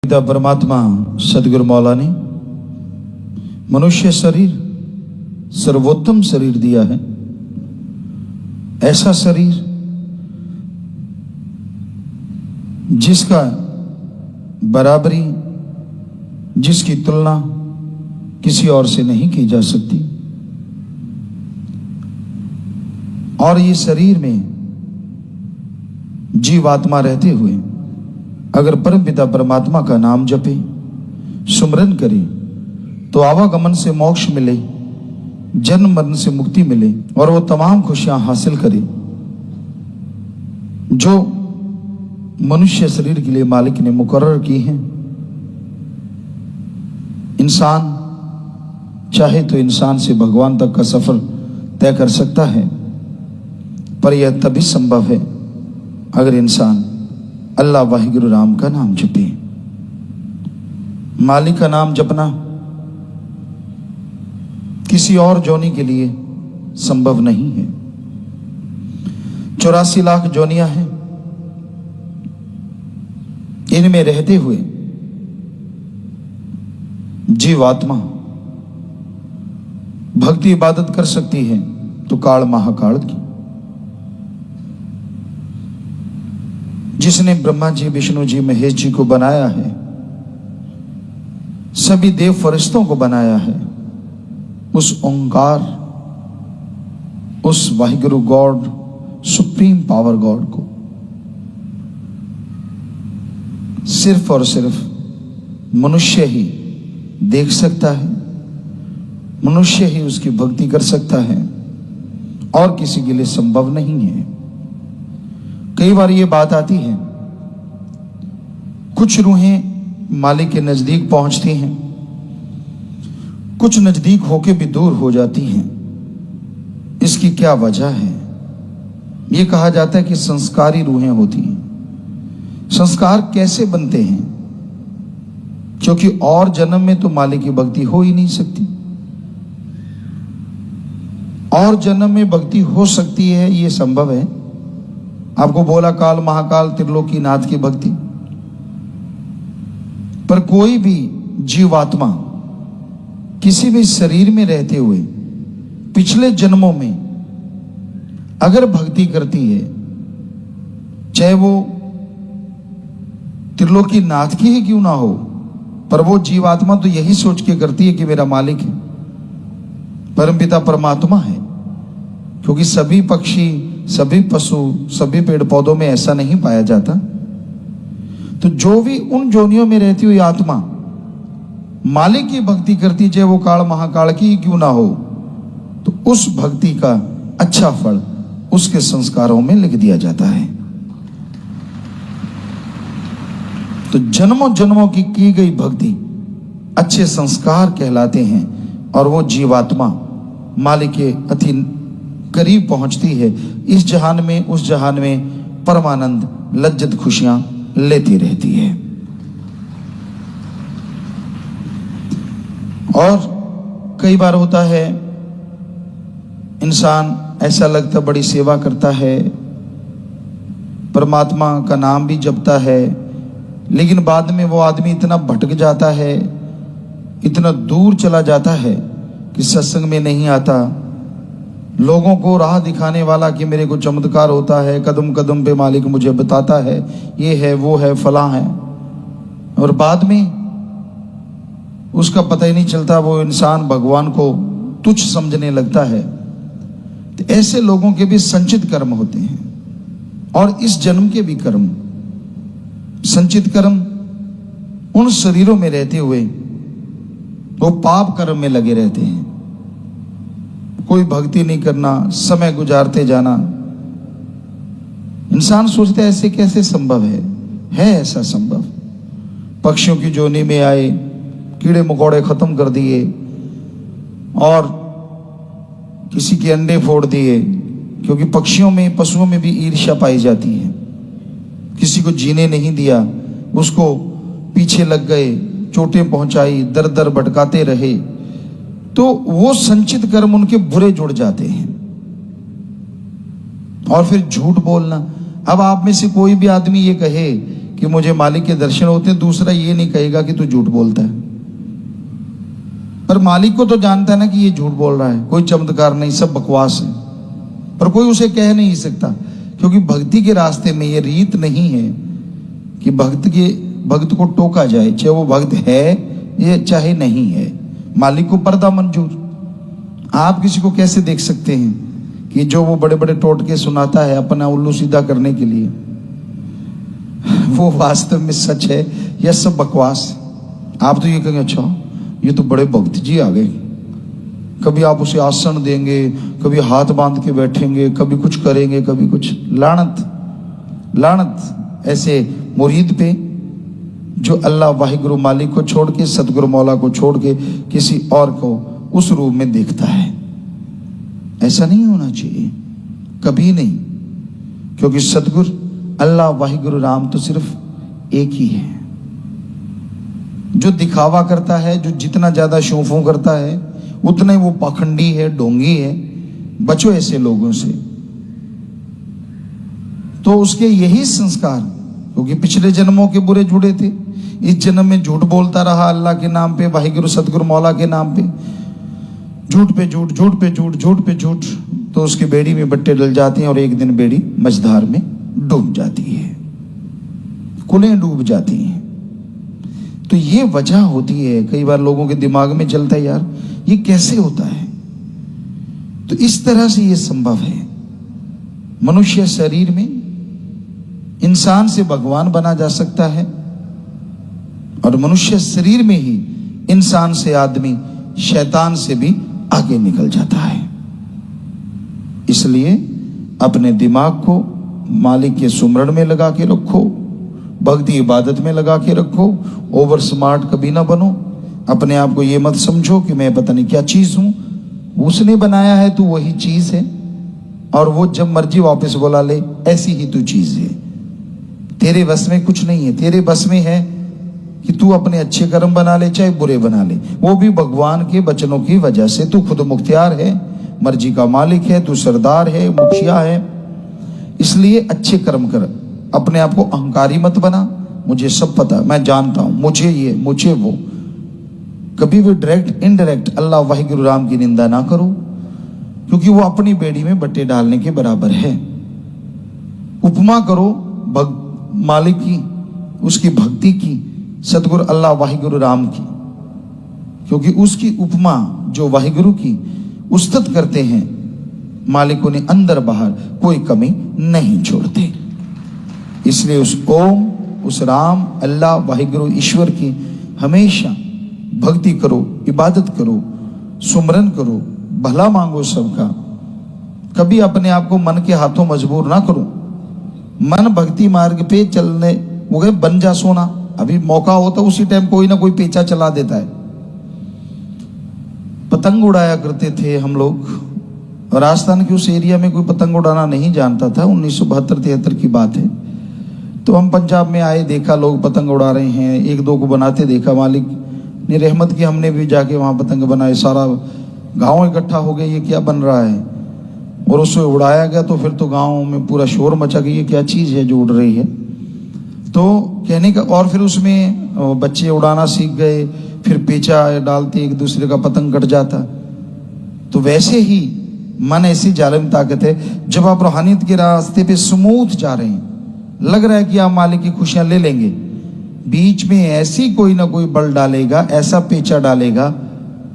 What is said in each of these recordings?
पिता परमात्मा सदगुरु मौला ने मनुष्य शरीर सर्वोत्तम शरीर दिया है। ऐसा शरीर जिसका बराबरी, जिसकी तुलना किसी और से नहीं की जा सकती। और ये शरीर में जीवात्मा रहते हुए अगर परमपिता परमात्मा का नाम जपे, सुमरन करे, तो आवागमन से मोक्ष मिले, जन्म मरण से मुक्ति मिले और वो तमाम खुशियां हासिल करे जो मनुष्य शरीर के लिए मालिक ने मुकर्रर की हैं। इंसान चाहे तो इंसान से भगवान तक का सफर तय कर सकता है, पर यह तभी संभव है अगर इंसान अल्लाह वाहिगुरु राम का नाम जपे। मालिक का नाम जपना किसी और जोनी के लिए संभव नहीं है। 84 लाख जोनियां हैं, इनमें रहते हुए जीवात्मा भक्ति इबादत कर सकती है तो काल महाकाल की। जिसने ब्रह्मा जी, विष्णु जी, महेश जी को बनाया है, सभी देव फरिश्तों को बनाया है, उस ओंकार, उस Waheguru God, supreme power God को सिर्फ और सिर्फ मनुष्य ही देख सकता है, मनुष्य ही उसकी भक्ति कर सकता है और किसी के लिए संभव नहीं है। कई बार ये बात आती है, कुछ रूहें मालिक के नजदीक पहुंचती हैं, कुछ नजदीक होके भी दूर हो जाती हैं। इसकी क्या वजह है? ये कहा जाता है कि संस्कारी रूहें होती हैं। संस्कार कैसे बनते हैं? क्योंकि और जन्म में तो मालिक की भक्ति हो ही नहीं सकती। और जन्म में भक्ति हो सकती है, ये संभव है। आपको बोला काल महाकाल त्रिलोकी नाथ की भक्ति, पर कोई भी जीवात्मा किसी भी शरीर में रहते हुए पिछले जन्मों में अगर भक्ति करती है, चाहे वो त्रिलोकी नाथ की ही क्यों ना हो, पर वो जीवात्मा तो यही सोच के करती है कि मेरा मालिक है, परमपिता परमात्मा है। क्योंकि सभी पक्षी, सभी पशु, सभी पेड़ पौधों में ऐसा नहीं पाया जाता। तो जो भी उन जोनियों में रहती हुई आत्मा मालिक की भक्ति करती, चाहे वो काल महाकाल की ही क्यों ना हो, तो उस भक्ति का अच्छा फल उसके संस्कारों में लिख दिया जाता है। तो जन्मों जन्मों की गई भक्ति अच्छे संस्कार कहलाते हैं और वो जीवात्मा मालिक के अति करीब पहुंचती है। इस जहान में, उस जहान में परमानंद, लज्जत, खुशियां लेती रहती है। और कई बार होता है, इंसान ऐसा लगता बड़ी सेवा करता है, परमात्मा का नाम भी जपता है, लेकिन बाद में वो आदमी इतना भटक जाता है, इतना दूर चला जाता है कि सत्संग में नहीं आता, लोगों को राह दिखाने वाला कि मेरे को चमत्कार होता है, कदम कदम पे मालिक मुझे बताता है, ये है, वो है, फलां है, और बाद में उसका पता ही नहीं चलता, वो इंसान भगवान को तुच्छ समझने लगता है। तो ऐसे लोगों के भी संचित कर्म होते हैं और इस जन्म के भी कर्म। संचित कर्म उन शरीरों में रहते हुए वो पाप कर्म में लगे रहते हैं। कोई भक्ति नहीं करना, समय गुजारते जाना। इंसान सोचता है ऐसे कैसे संभव है ऐसा संभव। पक्षियों की जोनी में आए, कीड़े मकोड़े खत्म कर दिए और किसी के अंडे फोड़ दिए, क्योंकि पक्षियों में, पशुओं में भी ईर्ष्या पाई जाती है। किसी को जीने नहीं दिया, उसको पीछे लग गए, चोटें पहुंचाई, दर दर भटकाते रहे, तो वो संचित कर्म उनके बुरे जुड़ जाते हैं। और फिर झूठ बोलना। अब आप में से कोई भी आदमी ये कहे कि मुझे मालिक के दर्शन होते हैं, दूसरा ये नहीं कहेगा कि तू झूठ बोलता है। पर मालिक को तो जानता है ना कि ये झूठ बोल रहा है, कोई चमत्कार नहीं, सब बकवास है। पर कोई उसे कह नहीं सकता, क्योंकि भक्ति के रास्ते में ये रीत नहीं है कि भक्त को टोका जाए, चाहे वो भक्त है या चाहे नहीं है। मालिक को पर्दा मंजूर। आप किसी को कैसे देख सकते हैं कि जो वो बड़े बड़े टोटके सुनाता है अपना उल्लू सीधा करने के लिए, वो वास्तव में सच है या सब बकवास? आप तो ये कहेंगे अच्छा ये तो बड़े भक्त जी आ गए, कभी आप उसे आसन देंगे, कभी हाथ बांध के बैठेंगे, कभी कुछ करेंगे, कभी कुछ। लानत ऐसे मुरीद पे जो अल्लाह वाहिगुरु मालिक को छोड़ के, सतगुरु मौला को छोड़ के किसी और को उस रूप में देखता है। ऐसा नहीं होना चाहिए, कभी नहीं, क्योंकि सतगुरु अल्लाह वाहिगुरु राम तो सिर्फ एक ही है। जो दिखावा करता है, जो जितना ज्यादा शौफों करता है, उतना ही वो पाखंडी है, ढोंगी है। बचो ऐसे लोगों से। तो उसके यही संस्कार, क्योंकि पिछले जन्मों के बुरे जुड़े थे, इस जन्म में झूठ बोलता रहा अल्लाह के नाम पे, वाहिगुरु सतगुरु मौला के नाम पे, झूठ पे झूठ, झूठ पे झूठ, झूठ पे झूठ, तो उसकी बेड़ी में बट्टे डल जाते हैं और एक दिन बेड़ी मझधार में डूब जाती है, कुलें डूब जाती हैं। तो ये वजह होती है। कई बार लोगों के दिमाग में चलता है यार ये कैसे होता है? तो इस तरह से ये संभव है। मनुष्य शरीर में इंसान से भगवान बना जा सकता है, और मनुष्य शरीर में ही इंसान से आदमी शैतान से भी आगे निकल जाता है। इसलिए अपने दिमाग को मालिक के सुमरण में लगा के रखो, भक्ति इबादत में लगा के रखो। ओवर स्मार्ट कभी ना बनो। अपने आप को ये मत समझो कि मैं पता नहीं क्या चीज हूं। उसने बनाया है, तू वही चीज है, और वो जब मर्जी वापस बुला ले, ऐसी ही तू चीज है। तेरे बस में कुछ नहीं है। तेरे बस में है कि तू अपने अच्छे कर्म बना ले चाहे बुरे बना ले, वो भी भगवान के वचनों की वजह से। तू खुद मुख्तियार है, मर्जी का मालिक है, तू सरदार है, मुखिया है। इसलिए अच्छे कर्म कर, अपने आप को अहंकारी मत बना। मुझे सब पता, मैं जानता हूं, मुझे ये मुझे वो। कभी भी डायरेक्ट इनडायरेक्ट अल्लाह वाहिगुरु राम की निंदा ना करो, क्योंकि वो अपनी बेड़ी में बट्टे डालने के बराबर है। उपमा करो मालिक की, उसकी भक्ति की, सतगुरु अल्लाह वाहिगुरु राम की, क्योंकि उसकी उपमा जो वाहिगुरु की उस्तत करते हैं, मालिक उन्हें अंदर बाहर कोई कमी नहीं छोड़ते। इसलिए उस ओम, उस राम, अल्लाह वाहिगुरु ईश्वर की हमेशा भक्ति करो, इबादत करो, सुमरन करो, भला मांगो सबका। कभी अपने आप को मन के हाथों मजबूर ना करो। मन भक्ति मार्ग पे चलने वो गए बन जा सोना। अभी मौका होता उसी टाइम कोई ना कोई पेचा चला देता है। पतंग उड़ाया करते थे हम लोग, राजस्थान के उस एरिया में कोई पतंग उड़ाना नहीं जानता था। 1972-73 की बात है। तो हम पंजाब में आए, देखा लोग पतंग उड़ा रहे हैं, एक दो को बनाते देखा। मालिक ने रहमत की, हमने भी जाके वहां पतंग बनाए। सारा गांव इकट्ठा हो गया, ये क्या बन रहा है, और उससे उड़ाया गया। तो फिर तो गांव में पूरा शोर मचा कि ये क्या चीज है जो उड़ रही है। तो कहने का, और फिर उसमें बच्चे उड़ाना सीख गए, फिर पेचा डालते, एक दूसरे का पतंग कट जाता। तो वैसे ही मन ऐसी जालिम ताकत है, जब आप रूहानियत के रास्ते पे स्मूथ जा रहे हैं, लग रहा है कि आप मालिक की खुशियां ले लेंगे, बीच में ऐसी कोई ना कोई बल डालेगा, ऐसा पेचा डालेगा,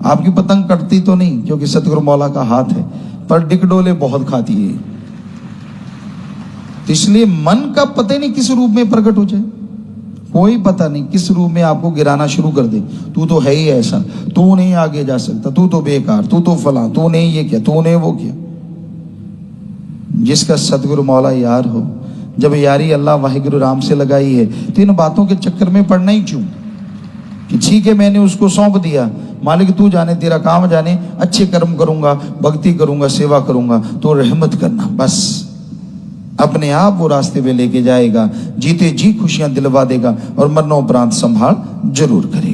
आपकी पतंग कटती तो नहीं क्योंकि सतगुरु मौला का हाथ है, पर डिकडोले बहुत खाती है। तो इसलिए मन का पता नहीं किस रूप में प्रकट हो जाए, कोई पता नहीं किस रूप में आपको गिराना शुरू कर दे। तू तो है ही ऐसा, तू नहीं आगे जा सकता, तू तो बेकार, तू तो फला, तू नहीं ये किया, तूने वो किया। जिसका सतगुरु मौला यार हो, जब यारी अल्लाह वाहिगुरु राम से लगाई है, तो इन बातों के चक्कर में पड़ना ही क्यों कि ठीक है मैंने उसको सौंप दिया, मालिक तू जाने, तेरा काम जाने, अच्छे कर्म करूंगा, भक्ति करूंगा, सेवा करूंगा, तो रहमत करना। बस अपने आप वो रास्ते पे लेके जाएगा, जीते जी खुशियां दिलवा देगा और मरणोपरांत संभाल जरूर करेगा।